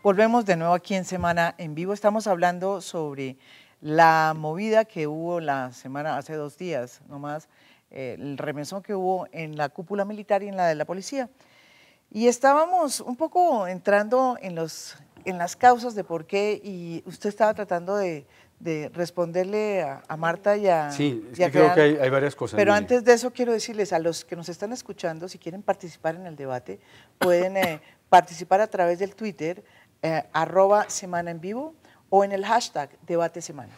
Volvemos de nuevo aquí en Semana en Vivo. Estamos hablando sobre la movida que hubo la semana, hace 2 días nomás, el remesón que hubo en la cúpula militar y en la de la policía. Y estábamos un poco entrando en las causas de por qué, y usted estaba tratando de responderle a Marta y a... Sí, es y a que creo que Crean. hay varias cosas. Pero mire. antes de eso quiero decirles a los que nos están escuchando, si quieren participar en el debate, pueden participar a través del Twitter, @Semana en Vivo, o en el hashtag Debate Semana.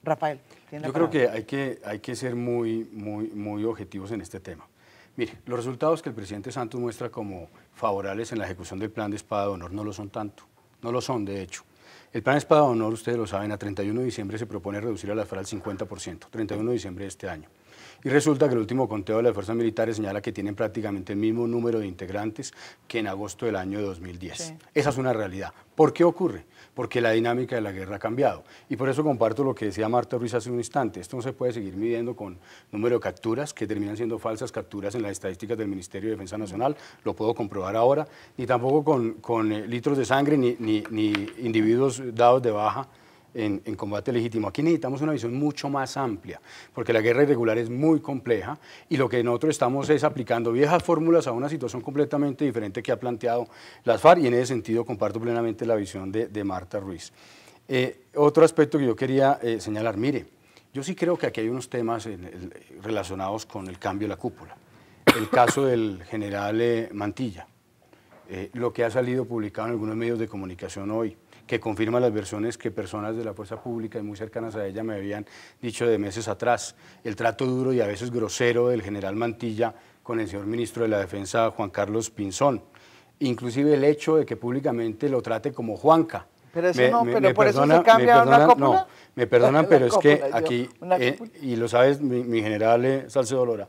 Rafael, tiene la Yo creo palabra. que hay que ser muy objetivos en este tema. Mire, los resultados que el presidente Santos muestra como favorables en la ejecución del plan de Espada de Honor no lo son tanto, no lo son de hecho. El plan de Espada de Honor, ustedes lo saben, a 31 de diciembre se propone reducir a la FARC al 50%, 31 de diciembre de este año. Y resulta que el último conteo de las fuerzas militares señala que tienen prácticamente el mismo número de integrantes que en agosto del año 2010. Sí. Esa es una realidad. ¿Por qué ocurre? Porque la dinámica de la guerra ha cambiado. Y por eso comparto lo que decía Marta Ruiz hace un instante. Esto no se puede seguir midiendo con número de capturas, que terminan siendo falsas capturas en las estadísticas del Ministerio de Defensa Nacional, lo puedo comprobar ahora, ni tampoco con litros de sangre, ni individuos dados de baja en combate legítimo. Aquí necesitamos una visión mucho más amplia, porque la guerra irregular es muy compleja y lo que nosotros estamos es aplicando viejas fórmulas a una situación completamente diferente que ha planteado las FARC, y en ese sentido comparto plenamente la visión de Marta Ruiz. Otro aspecto que yo quería señalar, mire, yo sí creo que aquí hay unos temas relacionados con el cambio de la cúpula. El caso del general Mantilla, lo que ha salido publicado en algunos medios de comunicación hoy, que confirma las versiones que personas de la fuerza pública y muy cercanas a ella me habían dicho de meses atrás, el trato duro y a veces grosero del general Mantilla con el señor ministro de la Defensa, Juan Carlos Pinzón, inclusive el hecho de que públicamente lo trate como Juanca. Pero eso pero por eso se cambia una cópula. No, me perdonan, pero es que cópula, aquí, y lo sabes, mi general Salcedo Lora,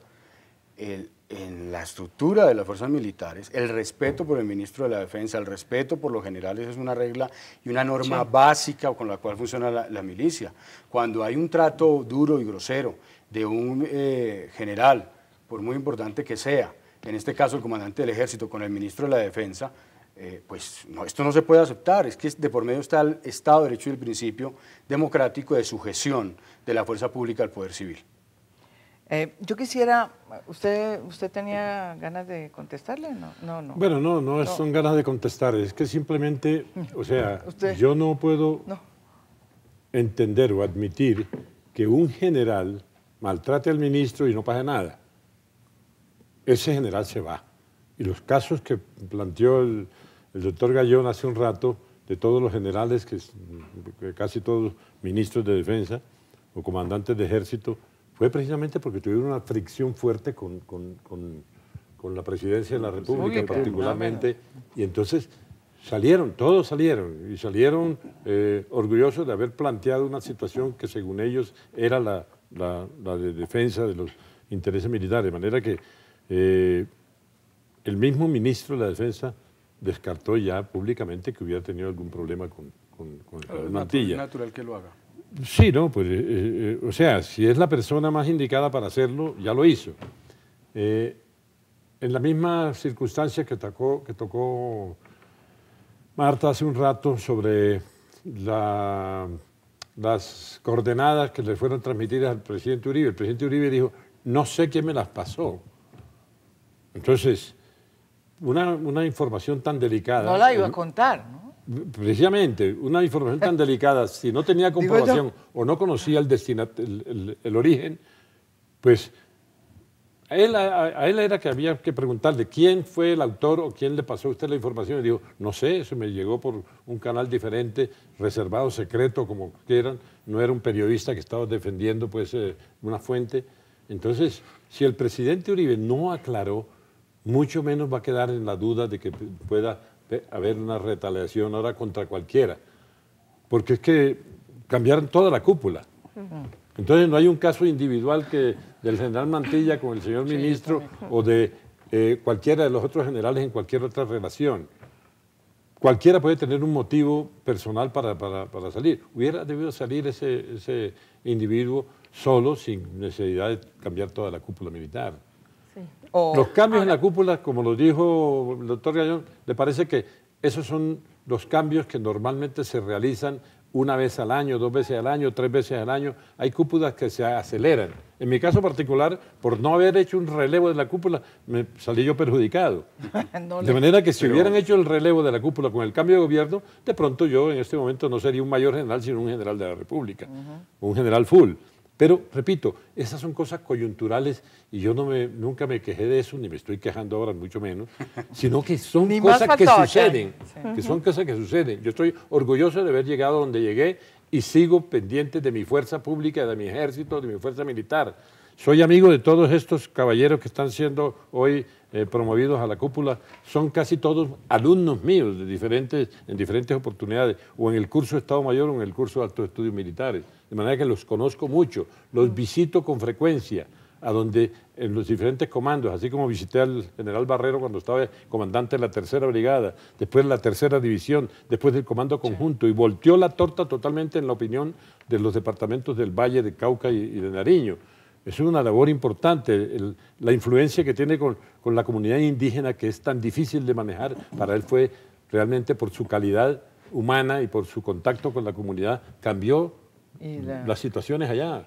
en la estructura de las fuerzas militares, el respeto por el ministro de la Defensa, el respeto por los generales es una regla y una norma básica con la cual funciona la milicia. Cuando hay un trato duro y grosero de un general, por muy importante que sea, en este caso el comandante del ejército con el ministro de la Defensa, pues no, esto no se puede aceptar, es que de por medio está el Estado de Derecho y el principio democrático de sujeción de la fuerza pública al poder civil. Yo quisiera, ¿usted tenía ganas de contestarle? No. Bueno, no son ganas de contestar, es que simplemente, o sea, yo no puedo entender o admitir que un general maltrate al ministro y no pase nada. Ese general se va. Y los casos que planteó el doctor Gallón hace un rato, de todos los generales, que casi todos ministros de defensa o comandantes de ejército, fue precisamente porque tuvieron una fricción fuerte con la presidencia de la República particularmente, y entonces todos salieron, y salieron orgullosos de haber planteado una situación que según ellos era la de defensa de los intereses militares, de manera que el mismo ministro de la Defensa descartó ya públicamente que hubiera tenido algún problema con Mantilla. Es natural que lo haga. Sí, no, pues, o sea, si es la persona más indicada para hacerlo, ya lo hizo. En la misma circunstancia que tocó Marta hace un rato sobre las coordenadas que le fueron transmitidas al presidente Uribe. El presidente Uribe dijo, no sé quién me las pasó. Entonces, una información tan delicada... No la iba a contar, ¿no? Precisamente, una información tan delicada, si no tenía comprobación o no conocía el origen, pues a él era que había que preguntarle quién fue el autor o quién le pasó a usted la información. Y dijo, no sé, eso me llegó por un canal diferente, reservado, secreto, como quieran. No era un periodista que estaba defendiendo pues, una fuente. Entonces, si el presidente Uribe no aclaró, mucho menos va a quedar en la duda de que pueda haber una retaliación ahora contra cualquiera, porque es que cambiaron toda la cúpula. Entonces no hay un caso individual que del general Mantilla con el señor ministro o de cualquiera de los otros generales en cualquier otra relación. Cualquiera puede tener un motivo personal para salir. Hubiera debido salir ese individuo solo sin necesidad de cambiar toda la cúpula militar. Sí. Los cambios en la cúpula, como lo dijo el doctor Gallón, le parece que esos son los cambios que normalmente se realizan una vez al año, 2 veces al año, 3 veces al año. Hay cúpulas que se aceleran. En mi caso particular, por no haber hecho un relevo de la cúpula, me salí yo perjudicado. De manera que si hubieran hecho el relevo de la cúpula con el cambio de gobierno, de pronto yo en este momento no sería un mayor general, sino un general de la República, un general full. Pero, repito, esas son cosas coyunturales y yo nunca me quejé de eso, ni me estoy quejando ahora, mucho menos, sino que son cosas que suceden, que son cosas que suceden. Yo estoy orgulloso de haber llegado donde llegué y sigo pendiente de mi fuerza pública, de mi ejército, de mi fuerza militar. Soy amigo de todos estos caballeros que están siendo hoy promovidos a la cúpula, son casi todos alumnos míos en diferentes oportunidades, o en el curso de Estado Mayor o en el curso de Altos Estudios Militares, de manera que los conozco mucho, los visito con frecuencia, a donde en los diferentes comandos, así como visité al general Barrero cuando estaba comandante de la 3ª Brigada, después de la 3ª División, después del Comando Conjunto, y volteó la torta totalmente en la opinión de los departamentos del Valle, de Cauca y de Nariño. Es una labor importante, la influencia que tiene con la comunidad indígena, que es tan difícil de manejar, para él fue realmente por su calidad humana y por su contacto con la comunidad, cambió las situaciones allá.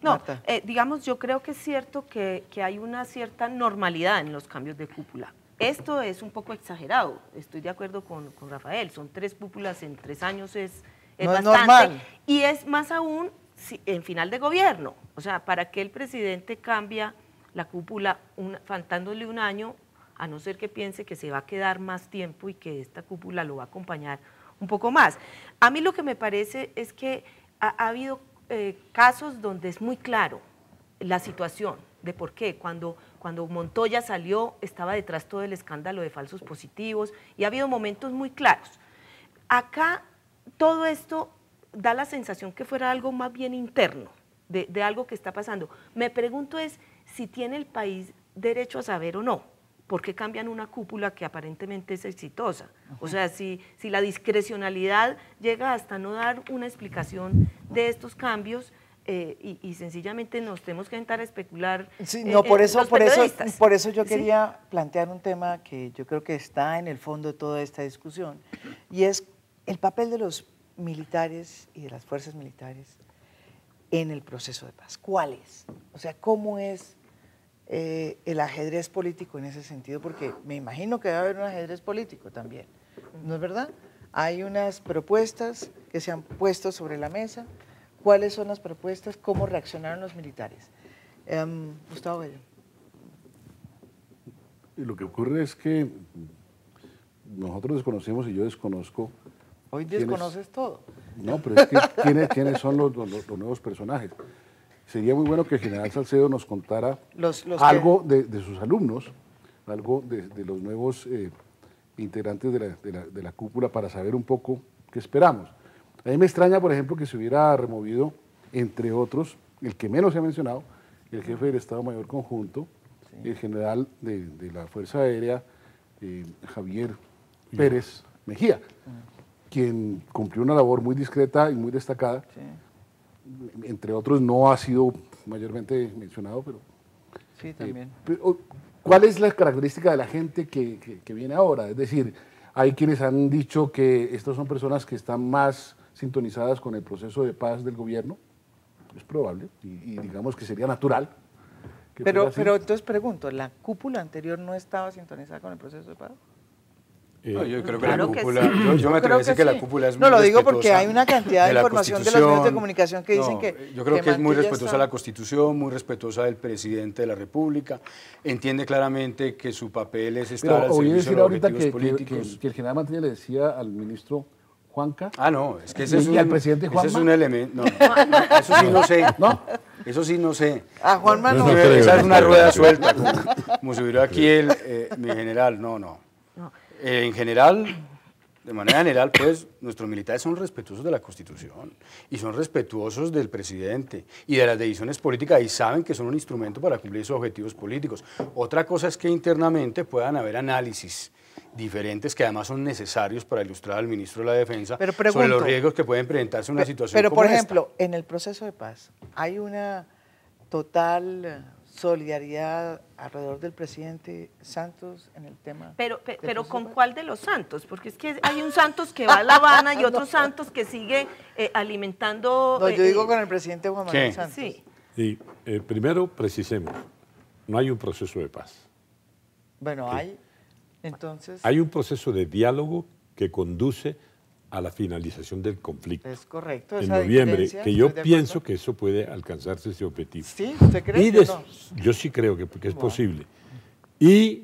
No, digamos, yo creo que es cierto que hay una cierta normalidad en los cambios de cúpula. Esto es un poco exagerado, estoy de acuerdo con Rafael, son 3 cúpulas en 3 años, es bastante, normal. Y es más aún en final de gobierno, o sea, ¿para qué el presidente cambia la cúpula faltándole un año, a no ser que piense que se va a quedar más tiempo y que esta cúpula lo va a acompañar un poco más? A mí lo que me parece es que ha habido casos donde es muy claro la situación de por qué. Cuando Montoya salió, estaba detrás todo el escándalo de falsos positivos y ha habido momentos muy claros. Acá todo esto da la sensación que fuera algo más bien interno, de algo que está pasando. Me pregunto es si tiene el país derecho a saber o no, por qué cambian una cúpula que aparentemente es exitosa. O sea, si la discrecionalidad llega hasta no dar una explicación de estos cambios y sencillamente nos tenemos que sentar a especular. Sí, no, por eso yo quería plantear un tema que yo creo que está en el fondo de toda esta discusión, y es el papel de los militares y de las fuerzas militares en el proceso de paz. ¿Cuál es? O sea, ¿cómo es el ajedrez político en ese sentido? Porque me imagino que va a haber un ajedrez político también, ¿no es verdad? Hay unas propuestas que se han puesto sobre la mesa. ¿Cuáles son las propuestas? ¿Cómo reaccionaron los militares? Gustavo Bello. Lo que ocurre es que nosotros desconocemos y yo desconozco. Hoy desconoces todo. No, pero es que ¿quiénes son los nuevos personajes? Sería muy bueno que el general Salcedo nos contara algo de sus alumnos, algo de los nuevos integrantes de la cúpula, para saber un poco qué esperamos. A mí me extraña, por ejemplo, que se hubiera removido, entre otros, el que menos se ha mencionado, el jefe del Estado Mayor Conjunto, el general de la Fuerza Aérea, Javier Pérez Mejía, quien cumplió una labor muy discreta y muy destacada. Entre otros, no ha sido mayormente mencionado, pero... Sí, también. ¿Cuál es la característica de la gente que viene ahora? Es decir, hay quienes han dicho que estas son personas que están más sintonizadas con el proceso de paz del gobierno. Es probable, y digamos que sería natural. Pero entonces pregunto, ¿la cúpula anterior no estaba sintonizada con el proceso de paz? No, yo creo que claro la cúpula, yo me atrevo a decir que la cúpula es muy respetuosa. No, lo digo porque hay de una cantidad de información de los medios de comunicación que dicen que... Yo creo que es muy respetuosa de la Constitución, muy respetuosa del presidente de la República, entiende claramente que su papel es estar al servicio de los objetivos políticos. Que el general Mantilla le decía al ministro Juanca... Ah, no, es que ese es al presidente Juanma. Ese es un elemento... No, eso sí no sé. ¿No? Eso sí no sé. Ah, Juanma no. Esa es una rueda suelta, como si hubiera aquí mi general. No. En general, de manera general, pues, nuestros militares son respetuosos de la Constitución y son respetuosos del presidente y de las decisiones políticas y saben que son un instrumento para cumplir sus objetivos políticos. Otra cosa es que internamente puedan haber análisis diferentes que además son necesarios para ilustrar al ministro de la Defensa sobre los riesgos que pueden presentarse en una situación como esta. Pero, por ejemplo, en el proceso de paz hay una total solidaridad alrededor del presidente Santos en el tema. Pero ¿con cuál de los Santos? Porque es que hay un Santos que va a La Habana y otro Santos que sigue alimentando... No, yo digo con el presidente Juan Manuel Santos. Sí. Y primero precisemos, no hay un proceso de paz. Bueno, hay, entonces... Hay un proceso de diálogo que conduce a la finalización del conflicto. Es correcto. En noviembre, que yo pienso que eso puede alcanzarse ese objetivo. ¿Sí? ¿Usted cree que no? Yo sí creo que es posible. Y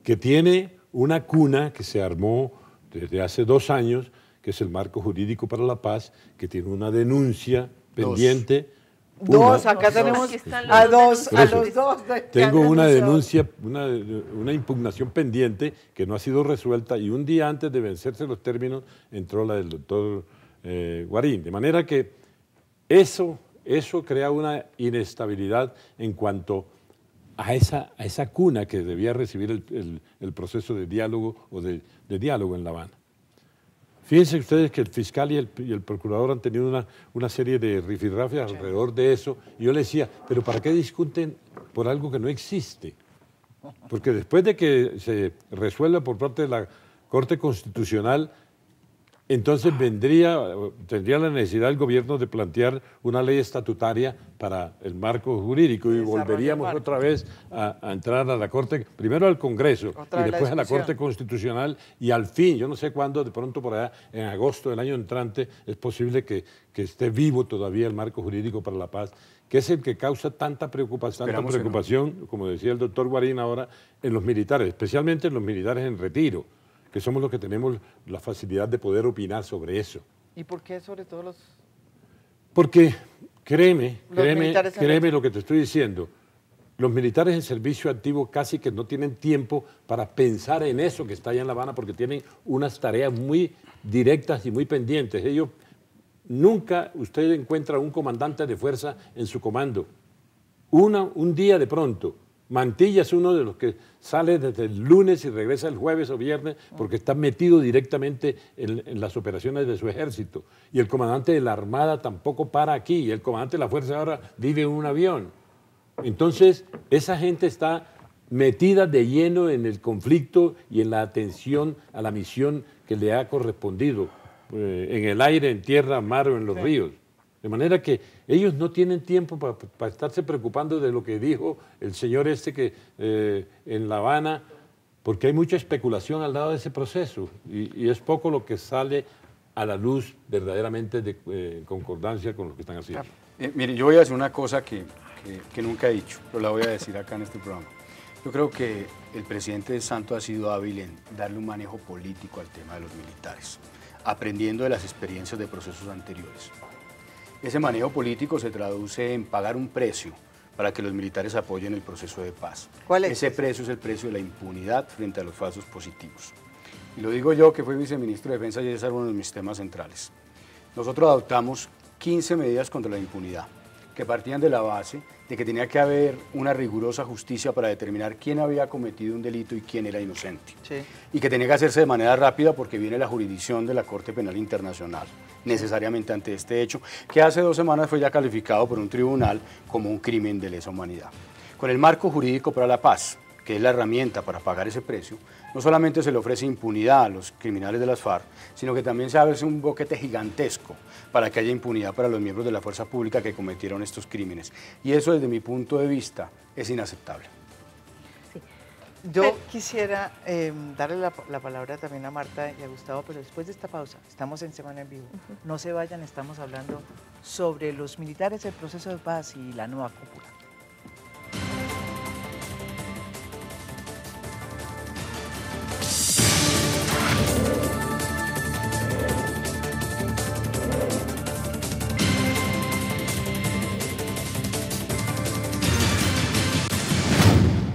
que tiene una cuna que se armó desde hace 2 años, que es el Marco Jurídico para la Paz, que tiene una denuncia pendiente. Acá tenemos a los dos. Tengo una denuncia, una impugnación pendiente que no ha sido resuelta y un día antes de vencerse los términos entró la del doctor Guarín. De manera que eso crea una inestabilidad en cuanto a esa cuna que debía recibir el proceso de diálogo o de diálogo en La Habana. Fíjense ustedes que el fiscal y el procurador han tenido una serie de rifirrafes alrededor de eso, y yo le decía, pero ¿para qué discuten por algo que no existe? Porque después de que se resuelva por parte de la Corte Constitucional, entonces tendría la necesidad el gobierno de plantear una ley estatutaria para el marco jurídico y volveríamos otra vez a entrar a la Corte, primero al Congreso y después a la Corte Constitucional y al fin, yo no sé cuándo, de pronto por allá, en agosto del año entrante, es posible que esté vivo todavía el marco jurídico para la paz, que es el que causa tanta preocupación, como decía el doctor Guarín ahora, en los militares, especialmente en los militares en retiro, que somos los que tenemos la facilidad de poder opinar sobre eso. ¿Y por qué sobre todo los...? Porque, créeme lo que te estoy diciendo, los militares en servicio activo casi que no tienen tiempo para pensar en eso que está allá en La Habana porque tienen unas tareas muy directas y muy pendientes. Ellos, nunca usted encuentra un comandante de fuerza en su comando. Un día de pronto. Mantilla es uno de los que sale desde el lunes y regresa el jueves o viernes porque está metido directamente en las operaciones de su ejército. Y el comandante de la Armada tampoco para aquí. Y el comandante de la Fuerza ahora vive en un avión. Entonces, esa gente está metida de lleno en el conflicto y en la atención a la misión que le ha correspondido en el aire, en tierra, mar o en los ríos. De manera que ellos no tienen tiempo para estarse preocupando de lo que dijo el señor que en La Habana, porque hay mucha especulación al lado de ese proceso y es poco lo que sale a la luz verdaderamente en concordancia con lo que están haciendo. Mire, yo voy a decir una cosa que nunca he dicho, pero la voy a decir acá en este programa. Yo creo que el presidente Santos ha sido hábil en darle un manejo político al tema de los militares, aprendiendo de las experiencias de procesos anteriores. Ese manejo político se traduce en pagar un precio para que los militares apoyen el proceso de paz. ¿Cuál es? Ese precio es el precio de la impunidad frente a los falsos positivos. Y lo digo yo, que fui viceministro de Defensa y ese es uno de mis temas centrales. Nosotros adoptamos 15 medidas contra la impunidad, que partían de la base de que tenía que haber una rigurosa justicia para determinar quién había cometido un delito y quién era inocente. Sí. Y que tenía que hacerse de manera rápida porque viene la jurisdicción de la Corte Penal Internacional, necesariamente ante este hecho, que hace 2 semanas fue ya calificado por un tribunal como un crimen de lesa humanidad. Con el marco jurídico para la paz, que es la herramienta para pagar ese precio, no solamente se le ofrece impunidad a los criminales de las FARC, sino que también se abre un boquete gigantesco para que haya impunidad para los miembros de la fuerza pública que cometieron estos crímenes. Y eso, desde mi punto de vista, es inaceptable. Sí. Yo quisiera darle la palabra también a Marta y a Gustavo, pero después de esta pausa, estamos en Semana en Vivo. No se vayan, estamos hablando sobre los militares, el proceso de paz y la nueva cúpula.